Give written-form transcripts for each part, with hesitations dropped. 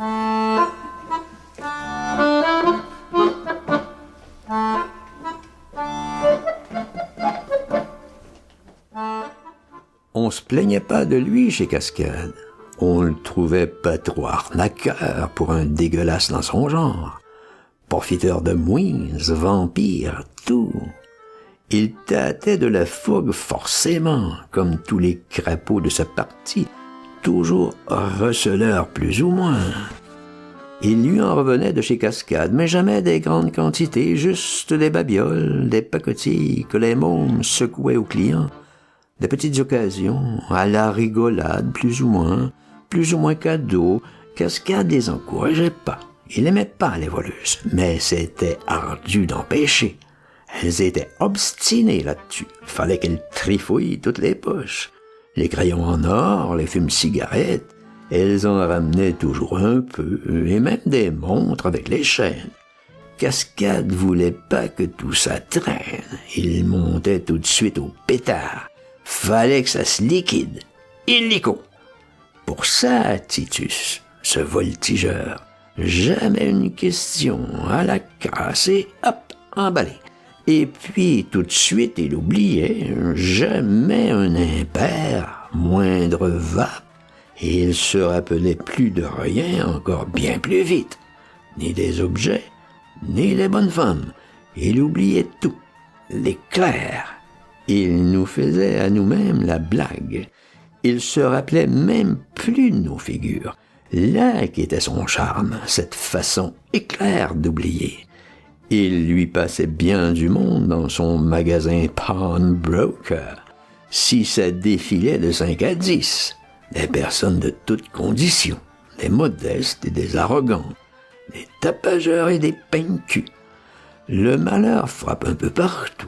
On se plaignait pas de lui chez Cascade. On le trouvait pas trop arnaqueur pour un dégueulasse dans son genre. Profiteur de mouise, vampire, tout. Il tâtait de la fougue forcément, comme tous les crapauds de sa partie, toujours receleurs plus ou moins. Il lui en revenait de chez Cascade, mais jamais des grandes quantités, juste des babioles, des pacotilles que les mômes secouaient aux clients, des petites occasions, à la rigolade plus ou moins cadeaux. Cascade les encourageait pas. Il n'aimait pas les voleuses, mais c'était ardu d'empêcher. Elles étaient obstinées là-dessus. Fallait qu'elles trifouillent toutes les poches. Les crayons en or, les fumes-cigarettes, elles en ramenaient toujours un peu, et même des montres avec les chaînes. Cascade voulait pas que tout ça traîne. Il montait tout de suite au pétard. Fallait que ça se liquide. Illico. Pour ça, Titus, ce voltigeur, jamais une question, à la casse et hop, emballé. Et puis, tout de suite, il oubliait, jamais un impair, moindre vape, et il se rappelait plus de rien, encore bien plus vite. Ni des objets, ni les bonnes femmes. Il oubliait tout, l'éclair. Il nous faisait à nous-mêmes la blague. Il se rappelait même plus de nos figures. Là qu'était son charme, cette façon éclair d'oublier. Il lui passait bien du monde dans son magasin pawnbroker. Si ça défilait de 5 à 10, des personnes de toutes conditions, des modestes et des arrogants, des tapageurs et des peigne-culs. Le malheur frappe un peu partout.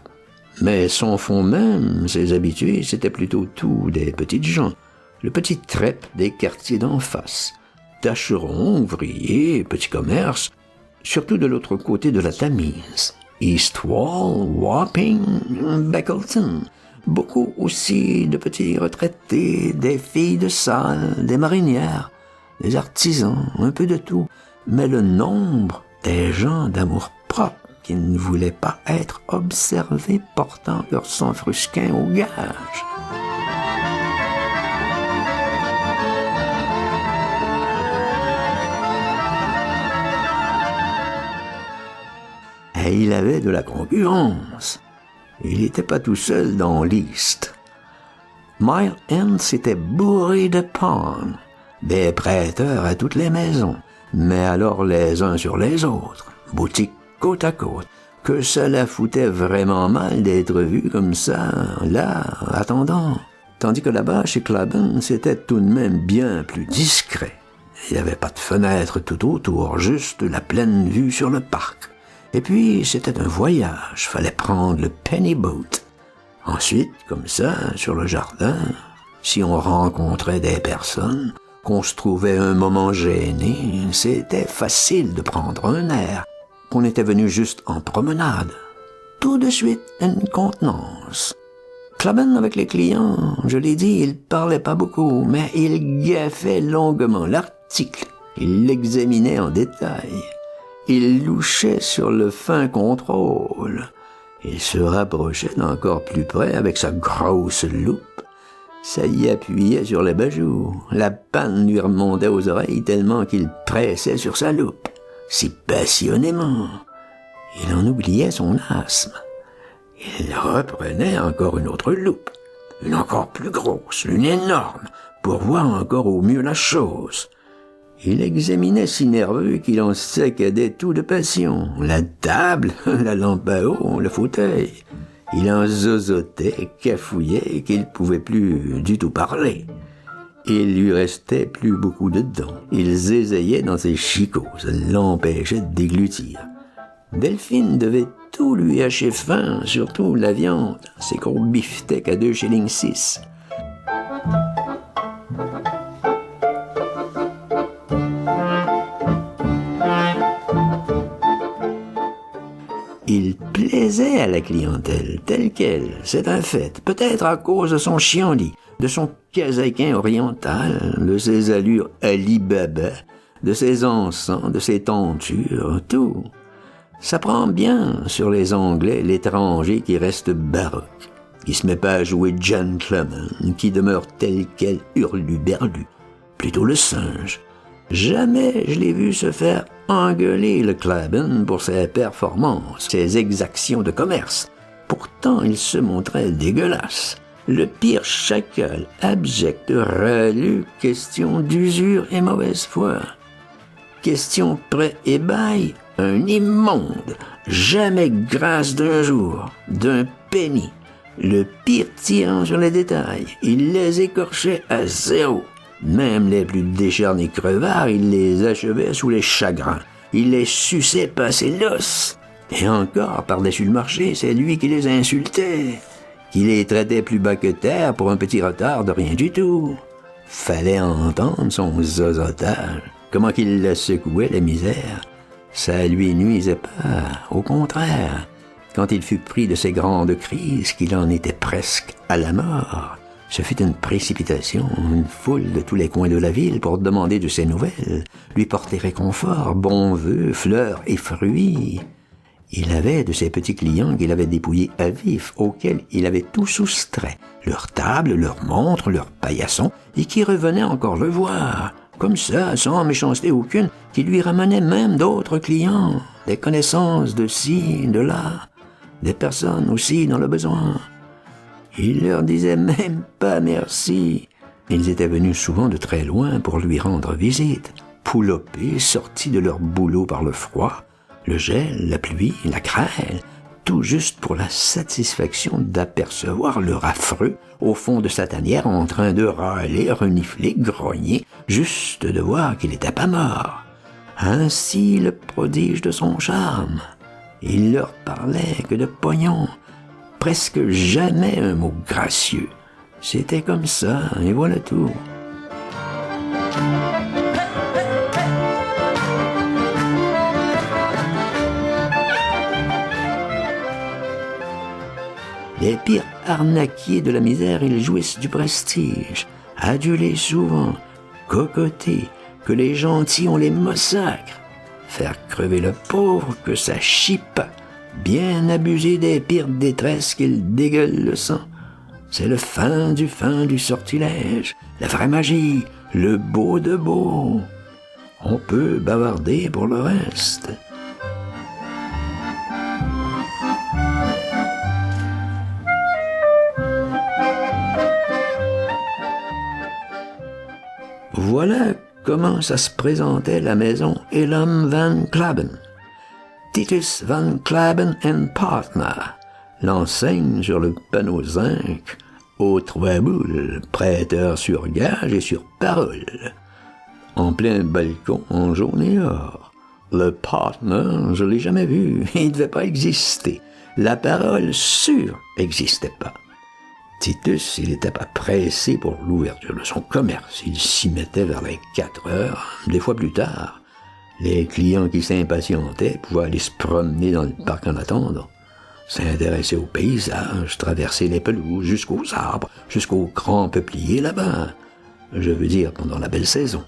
Mais son fond même, ses habitués, c'était plutôt tout des petites gens, le petit trep des quartiers d'en face, tâcherons, ouvriers, petits commerces, surtout de l'autre côté de la Tamise, Eastwall, Wapping, Beckleton, beaucoup aussi de petits retraités, des filles de salle, des marinières, des artisans, un peu de tout, mais le nombre des gens d'amour-propre qui ne voulaient pas être observés portant leur sang frusquin au gage. Et il avait de la concurrence. Il n'était pas tout seul dans l'East. Mile End s'était bourré de pawns, des prêteurs à toutes les maisons, mais alors les uns sur les autres, boutiques côte à côte, que cela foutait vraiment mal d'être vu comme ça, là, attendant. Tandis que là-bas, chez Clubben, c'était tout de même bien plus discret. Il n'y avait pas de fenêtre tout autour, juste la pleine vue sur le parc. Et puis, c'était un voyage, fallait prendre le penny boat. Ensuite, comme ça, sur le jardin, si on rencontrait des personnes, qu'on se trouvait un moment gêné, c'était facile de prendre un air, qu'on était venu juste en promenade. Tout de suite, une contenance. Clubben avec les clients, je l'ai dit, il parlait pas beaucoup, mais il gaffait longuement l'article. Il l'examinait en détail. Il louchait sur le fin contrôle. Il se rapprochait d'encore plus près avec sa grosse loupe. Ça y appuyait sur les bajoux. La panne lui remontait aux oreilles tellement qu'il pressait sur sa loupe. Si passionnément. Il en oubliait son asthme. Il reprenait encore une autre loupe. Une encore plus grosse, une énorme, pour voir encore au mieux la chose. Il examinait si nerveux qu'il en saccadait tout de passion. La table, la lampe à eau, le fauteuil. Il en zozotait, cafouillait, qu'il pouvait plus du tout parler. Il lui restait plus beaucoup de dents. Il zézaillait dans ses chicots, ça l'empêchait de déglutir. Delphine devait tout lui hacher fin, surtout la viande, ses gros beefsteaks à 2,6 shillings. Il plaisait à la clientèle, telle qu'elle, c'est un fait. Peut-être à cause de son chienlit, de son casaquin oriental, de ses allures Ali Baba, de ses encens, de ses tentures, tout. Ça prend bien sur les Anglais l'étranger qui reste baroque, qui se met pas à jouer gentleman, qui demeure tel quel hurluberlu, plutôt le singe. Jamais je l'ai vu se faire engueuler le Clabin pour ses performances, ses exactions de commerce. Pourtant, il se montrait dégueulasse. Le pire chacal, abject, relu, question d'usure et mauvaise foi. Question prêt et bail, un immonde, jamais grâce d'un jour, d'un penny. Le pire tyran sur les détails, il les écorchait à zéro. Même les plus décharnés crevards, il les achevait sous les chagrins. Il les suçait passer l'os. Et encore, par-dessus le marché, c'est lui qui les insultait, qui les traitait plus bas que terre pour un petit retard de rien du tout. Fallait entendre son zozotage, comment qu'il la secouait, la misère. Ça lui nuisait pas, au contraire. Quand il fut pris de ces grandes crises, qu'il en était presque à la mort, ce fut une précipitation, une foule de tous les coins de la ville pour demander de ses nouvelles, lui porter réconfort, bons vœux, fleurs et fruits. Il avait de ses petits clients qu'il avait dépouillés à vif, auxquels il avait tout soustrait, leur table, leurs montres, leurs paillassons, et qui revenaient encore le voir, comme ça, sans méchanceté aucune, qui lui ramenaient même d'autres clients, des connaissances de ci, de là, des personnes aussi dans le besoin. Il leur disait même pas merci. Ils étaient venus souvent de très loin pour lui rendre visite, poulopés, sortis de leur boulot par le froid, le gel, la pluie, la grêle, tout juste pour la satisfaction d'apercevoir leur affreux au fond de sa tanière en train de râler, renifler, grogner, juste de voir qu'il n'était pas mort. Ainsi le prodige de son charme. Il leur parlait que de pognon, presque jamais un mot gracieux. C'était comme ça, et voilà tout. Les pires arnaquiers de la misère, ils jouissent du prestige, adulés souvent, cocotés, que les gentils on les massacre. Faire crever le pauvre, que ça chie pas. Bien abuser des pires détresses qu'il dégueule le sang. C'est le fin du sortilège, la vraie magie, le beau de beau. On peut bavarder pour le reste. Voilà comment ça se présentait la maison Elam Van Clabin. Titus Van Clabin and Partner, l'enseigne sur le panneau zinc, aux 3 boules, prêteur sur gage et sur parole. En plein balcon, en jaune et or. Le partner, je l'ai jamais vu, il devait pas exister. La parole sûre n'existait pas. Titus, il n'était pas pressé pour l'ouverture de son commerce. Il s'y mettait vers les 4 heures, des fois plus tard. Les clients qui s'impatientaient pouvaient aller se promener dans le parc en attendant, s'intéresser aux paysages, traverser les pelouses jusqu'aux arbres, jusqu'aux grands peupliers là-bas. Je veux dire, pendant la belle saison.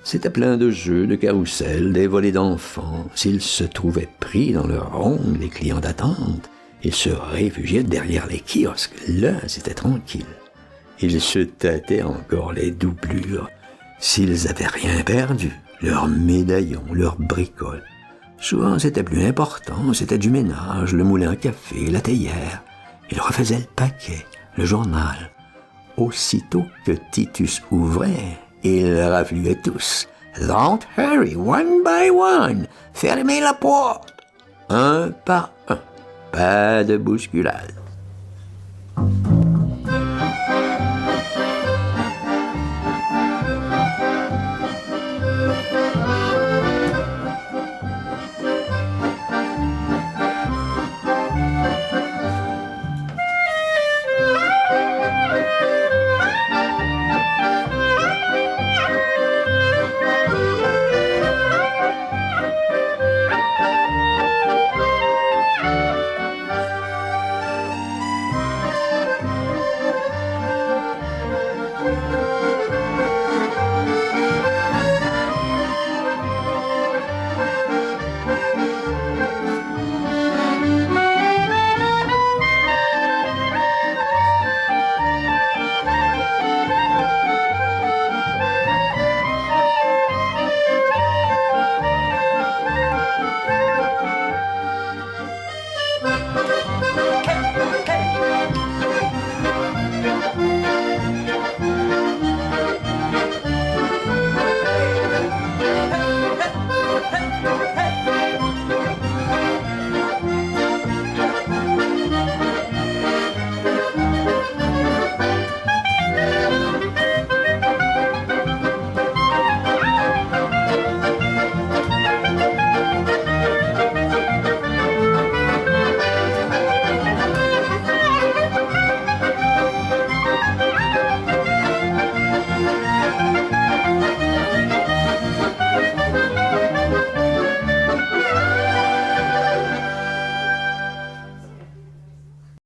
C'était plein de jeux, de carrousels, des volées d'enfants. S'ils se trouvaient pris dans leur ronde, les clients d'attente, ils se réfugiaient derrière les kiosques. Là, c'était tranquille. Ils se tâtaient encore les doublures. S'ils avaient rien perdu, leurs médaillons, leurs bricoles. Souvent, c'était plus important, c'était du ménage, le moulin à café, la théière. Ils refaisaient le paquet, le journal. Aussitôt que Titus ouvrait, ils rafluaient tous. « Don't hurry, one by one. Fermez la porte. » Un par un. Pas de bousculade.